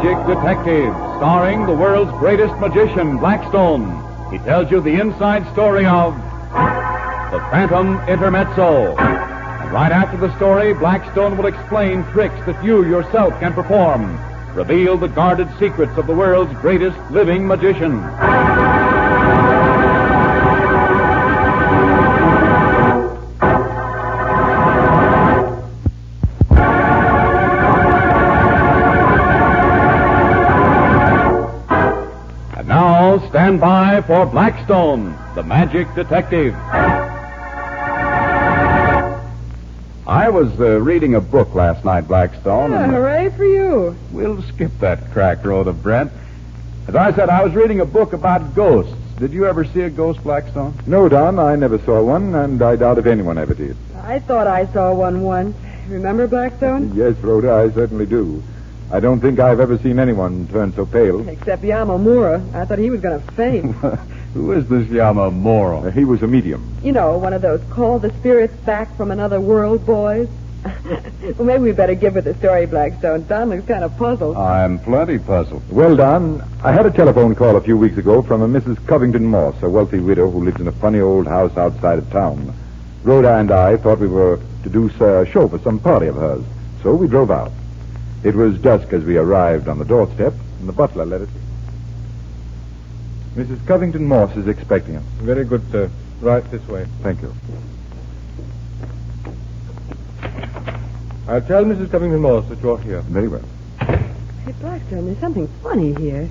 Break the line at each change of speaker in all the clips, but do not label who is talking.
Magic Detective, starring the world's greatest magician, Blackstone. He tells you the inside story of the Phantom Intermezzo. And right after the story, Blackstone will explain tricks that you yourself can perform. Reveal the guarded secrets of the world's greatest living magician. And now, stand by for Blackstone, the Magic Detective. I was reading a book last night, Blackstone.
Yeah, hooray for you.
We'll skip that crack, Rhoda Brent. As I said, I was reading a book about ghosts. Did you ever see a ghost, Blackstone?
No, Don, I never saw one, and I doubt if anyone ever did.
I thought I saw one once. Remember, Blackstone?
Yes, Rhoda, I certainly do. I don't think I've ever seen anyone turn so pale.
Except Yamamura. I thought he was going to faint.
Who is this Yamamura?
He was a medium.
You know, one of those call the spirits back from another world boys. Well, maybe we better give her the story, Blackstone. Don looks kind of puzzled.
I'm plenty puzzled.
Well, Don, I had a telephone call a few weeks ago from a Mrs. Covington Moss, a wealthy widow who lives in a funny old house outside of town. Rhoda and I thought we were to do a show for some party of hers, so we drove out. It was dusk as we arrived on the doorstep, and the butler let us in. Mrs. Covington Moss is expecting us.
Very good, sir. Right this way.
Thank you.
I'll tell Mrs. Covington Moss that you're here.
Very well.
Hey, Blackstone, there's something funny here.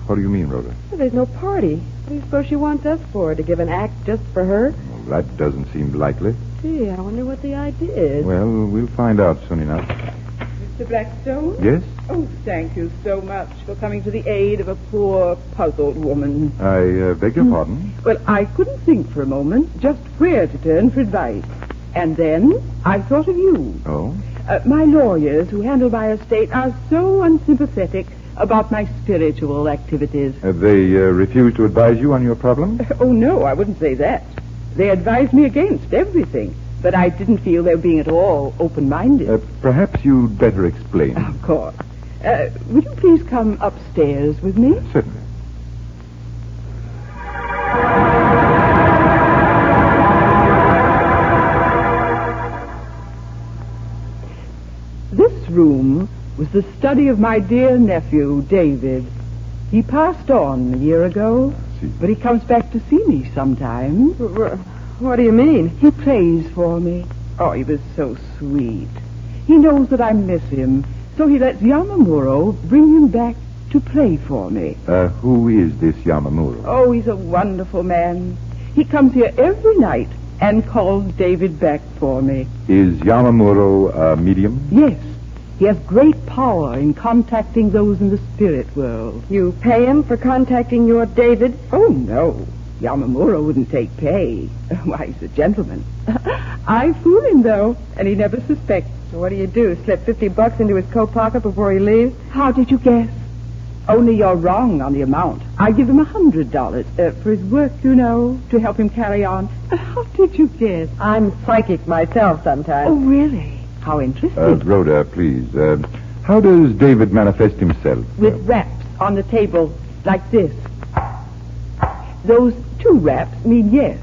What do you mean, Rhoda?
Well, there's no party. What do you suppose she wants us for? To give an act just for her?
Well, that doesn't seem likely.
Gee, I wonder what the idea is.
Well, we'll find out soon enough.
Mr. Blackstone?
Yes?
Oh, thank you so much for coming to the aid of a poor, puzzled woman.
I beg your pardon?
Well, I couldn't think for a moment just where to turn for advice. And then I thought of you.
Oh?
My lawyers who handle my estate are so unsympathetic about my spiritual activities.
They refused to advise you on your problem?
Oh, no, I wouldn't say that. They advised me against everything. But I didn't feel they were being at all open-minded.
Perhaps you'd better explain.
Of course. Would you please come upstairs with me?
Certainly.
This room was the study of my dear nephew, David. He passed on a year ago, but he comes back to see me sometimes.
What do you mean?
He plays for me. Oh, he was so sweet. He knows that I miss him, so he lets Yamamuro bring him back to play for me.
Who is this Yamamuro?
Oh, he's a wonderful man. He comes here every night and calls David back for me.
Is Yamamuro a medium?
Yes. He has great power in contacting those in the spirit world.
You pay him for contacting your David?
Oh, no. Yamamura wouldn't take pay. Why, he's a gentleman. I fool him, though, and he never suspects.
What do you do, slip $50 into his coat pocket before he leaves?
How did you guess? Only you're wrong on the amount. I give him $100 for his work, you know, to help him carry on. How did you guess?
I'm psychic myself sometimes.
Oh, really? How interesting.
Rhoda, please. How does David manifest himself?
With raps on the table, like this. Those 2 raps mean yes,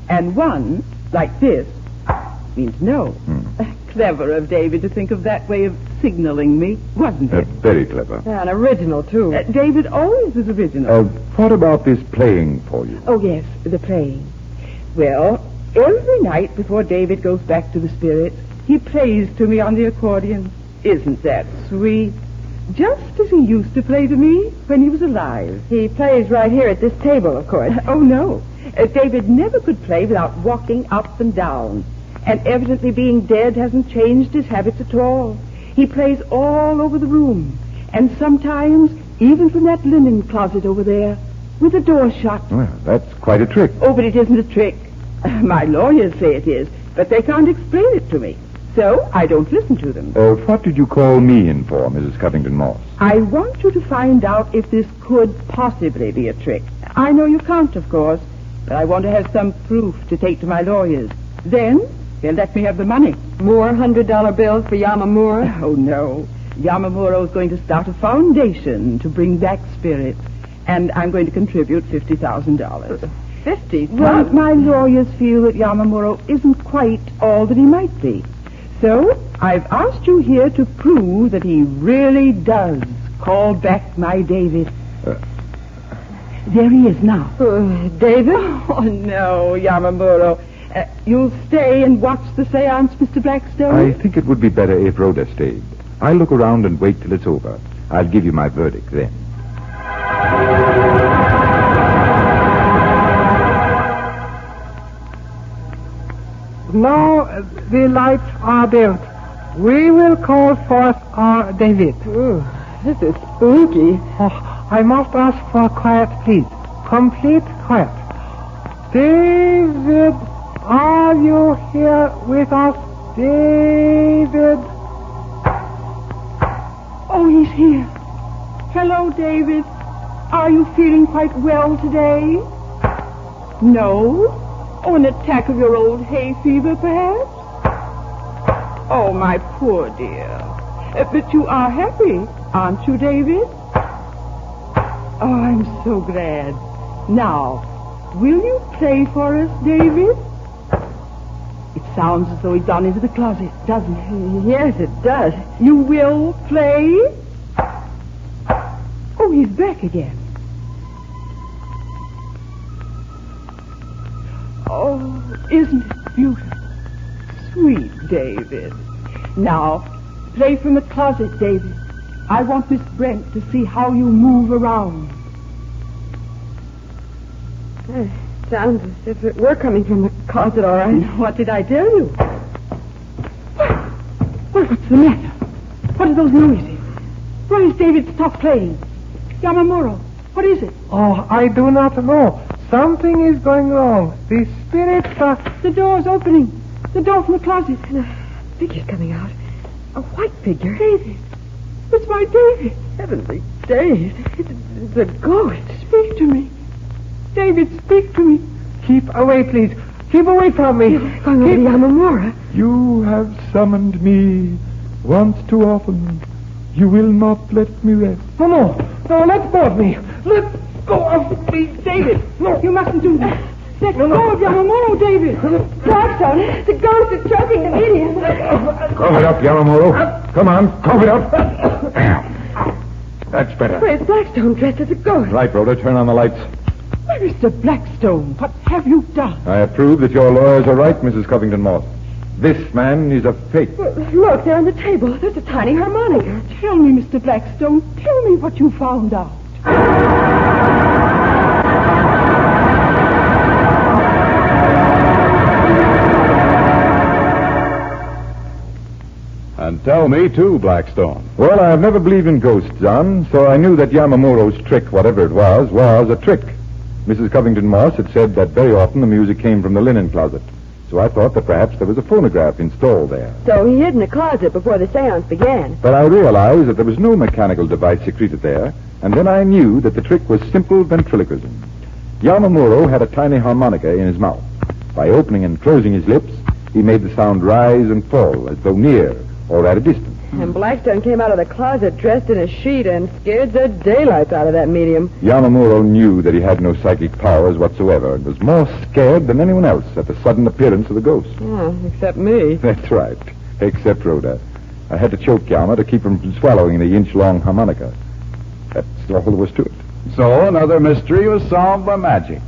and 1, like this, means no. Clever of David to think of that way of signaling me, wasn't it?
Very clever.
Yeah, and original, too.
David always is original.
What about this playing for you?
Oh, yes, the playing. Well, every night before David goes back to the spirits, he plays to me on the accordion. Isn't that sweet? Just as he used to play to me when he was alive.
He plays right here at this table, of course.
Oh, no. David never could play without walking up and down. And evidently being dead hasn't changed his habits at all. He plays all over the room. And sometimes even from that linen closet over there, with the door shut.
Well, that's quite a trick.
Oh, but it isn't a trick. My lawyers say it is, but they can't explain it to me. So I don't listen to them.
What did you call me in for, Mrs. Covington Moss?
I want you to find out if this could possibly be a trick. I know you can't, of course, but I want to have some proof to take to my lawyers. Then they'll let me have the money.
More $100 bills for Yamamura?
Oh, no. Yamamuro is going to start a foundation to bring back spirits, and I'm going to contribute $50,000.
50?
Well, my lawyers feel that Yamamuro isn't quite all that he might be. So, I've asked you here to prove that he really does call back my David. There he is now.
David?
Oh, no, Yamamuro. You'll stay and watch the seance, Mr. Blackstone?
I think it would be better if Rhoda stayed. I'll look around and wait till it's over. I'll give you my verdict then.
Now the lights are dimmed. We will call forth our David.
Ooh, this is spooky.
Oh, I must ask for quiet, please. Complete quiet. David, are you here with us? David.
Oh, he's here. Hello, David. Are you feeling quite well today? No? Oh, an attack of your old hay fever, perhaps? Oh, my poor dear. But you are happy, aren't you, David? Oh, I'm so glad. Now, will you play for us, David? It sounds as though he's gone into the closet, doesn't it?
Yes, it does.
You will play? Oh, he's back again. Oh, isn't it beautiful? Sweet David. Now, play from the closet, David. I want Miss Brent to see how you move around.
Sounds as if it were coming from the closet, all right.
What did I tell you? What's the matter? What are those noises? Why has David stopped playing? Yamamuro, what is it?
Oh, I do not know. Something is going wrong. The spirits are...
The door's opening. The door from the closet.
And a figure's coming out. A white figure.
David. It's my David.
Heavenly days. It's a ghost.
Speak to me. David, speak to me.
Keep away, please. Keep away from me.
Going over to Yamamura.
You have summoned me once too often. You will not let me rest.
No, let go of me. Let go of me, David.
No, you mustn't do that. Let go of Yamamuro, David.
Blackstone, the ghost is choking the medium.
Cough it up, Yamamuro. Come on, cough it up. That's better.
Where's Blackstone dressed as a ghost?
Right, Rhoda, turn on the lights.
Mr. Blackstone, what have you done?
I approve that your lawyers are right, Mrs. Covington Moss. This man is a fake.
Well, look, there on the table. There's a tiny harmonica.
Tell me, Mr. Blackstone, tell me what you found out.
And tell me, too, Blackstone.
Well, I've never believed in ghosts, John, so I knew that Yamamuro's trick, whatever it was a trick. Mrs. Covington Moss had said that very often the music came from the linen closet. So I thought that perhaps there was a phonograph installed there.
So he hid in the closet before the seance began.
But I realized that there was no mechanical device secreted there, and then I knew that the trick was simple ventriloquism. Yamamuro had a tiny harmonica in his mouth. By opening and closing his lips, he made the sound rise and fall as though near or at a distance.
And Blackstone came out of the closet dressed in a sheet and scared the daylights out of that medium.
Yamamuro knew that he had no psychic powers whatsoever and was more scared than anyone else at the sudden appearance of the ghost.
Oh, except me.
That's right, except Rhoda. I had to choke Yama to keep him from swallowing the inch-long harmonica. That's all there was to it.
So another mystery was solved by magic.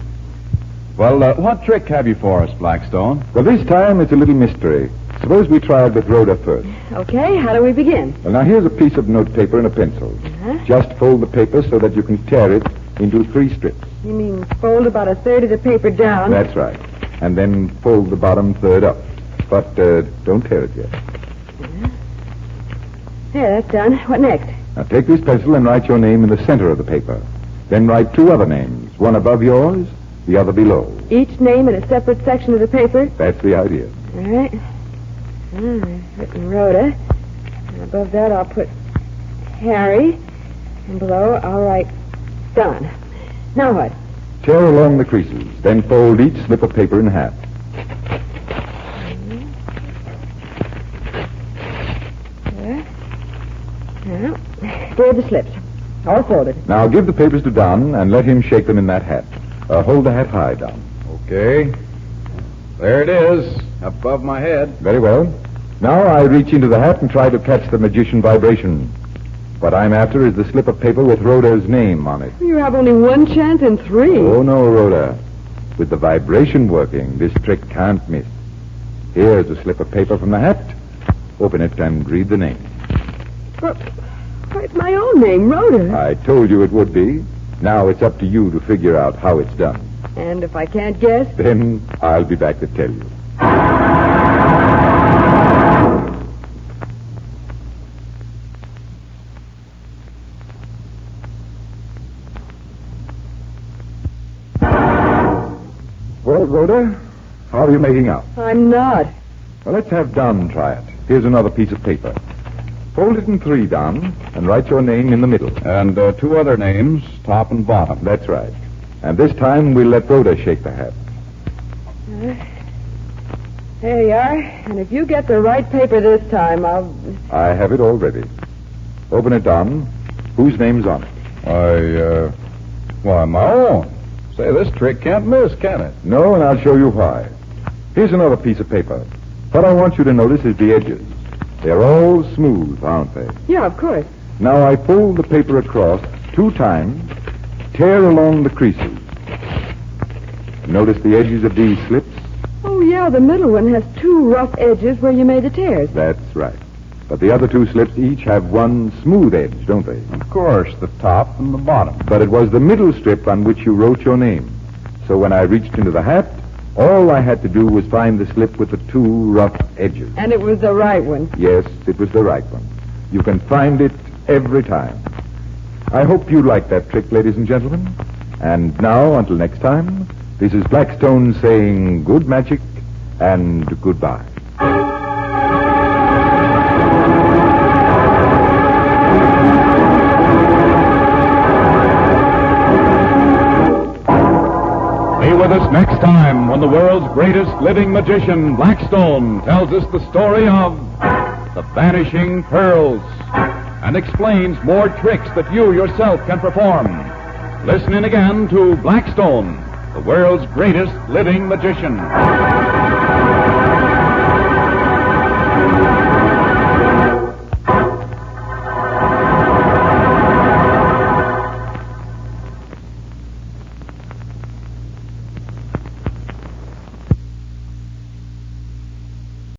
Well, what trick have you for us, Blackstone?
Well, this time it's a little mystery. Suppose we try it with Rhoda first.
Okay, how do we begin?
Well, now here's a piece of notepaper and a pencil.
Uh-huh.
Just fold the paper so that you can tear it into 3 strips.
You mean fold about a third of the paper down?
That's right. And then fold the bottom third up. But don't tear it yet.
There, that's done. What next?
Now take this pencil and write your name in the center of the paper. Then write 2 other names, one above yours, the other below.
Each name in a separate section of the paper?
That's the idea.
All right. I've written Rhoda. And above that I'll put Harry. And below I'll write Don. Now what?
Tear along the creases, then fold each slip of paper in half.
There. Well, here are the slips. All folded.
Now give the papers to Don and let him shake them in that hat. Hold the hat high, Don.
Okay. There it is, above my head.
Very well. Now I reach into the hat and try to catch the magician vibration. What I'm after is the slip of paper with Rhoda's name on it.
You have only one chance in 3.
Oh, no, Rhoda. With the vibration working, this trick can't miss. Here's a slip of paper from the hat. Open it and read the name.
Well, it's my own name, Rhoda.
I told you it would be. Now it's up to you to figure out how it's done.
And if I can't guess?
Then I'll be back to tell you. Well, Rhoda, how are you making out?
I'm not.
Well, let's have Don try it. Here's another piece of paper. Fold it in 3, Don, and write your name in the middle.
And 2 other names, top and bottom.
That's right. And this time we'll let Rhoda shake the hat.
There you are. And if you get the right paper this time,
I have it all ready. Open it, Don. Whose name's on it?
Why, my own. Say, this trick can't miss, can it?
No, and I'll show you why. Here's another piece of paper. What I want you to notice is the edges. They're all smooth, aren't they?
Yeah, of course.
Now I fold the paper across 2 times, tear along the creases. Notice the edges of these slips?
Oh, yeah, the middle one has 2 rough edges where you made the tears.
That's right. But the other 2 slips each have 1 smooth edge, don't they?
Of course, the top and the bottom.
But it was the middle strip on which you wrote your name. So when I reached into the hat, all I had to do was find the slip with the 2 rough edges.
And it was the right one.
Yes, it was the right one. You can find it every time. I hope you like that trick, ladies and gentlemen. And now, until next time, this is Blackstone saying good magic and goodbye.
Be with us next time when the world's greatest living magician, Blackstone, tells us the story of the vanishing pearls and explains more tricks that you yourself can perform. Listen in again to Blackstone, the world's greatest living magician.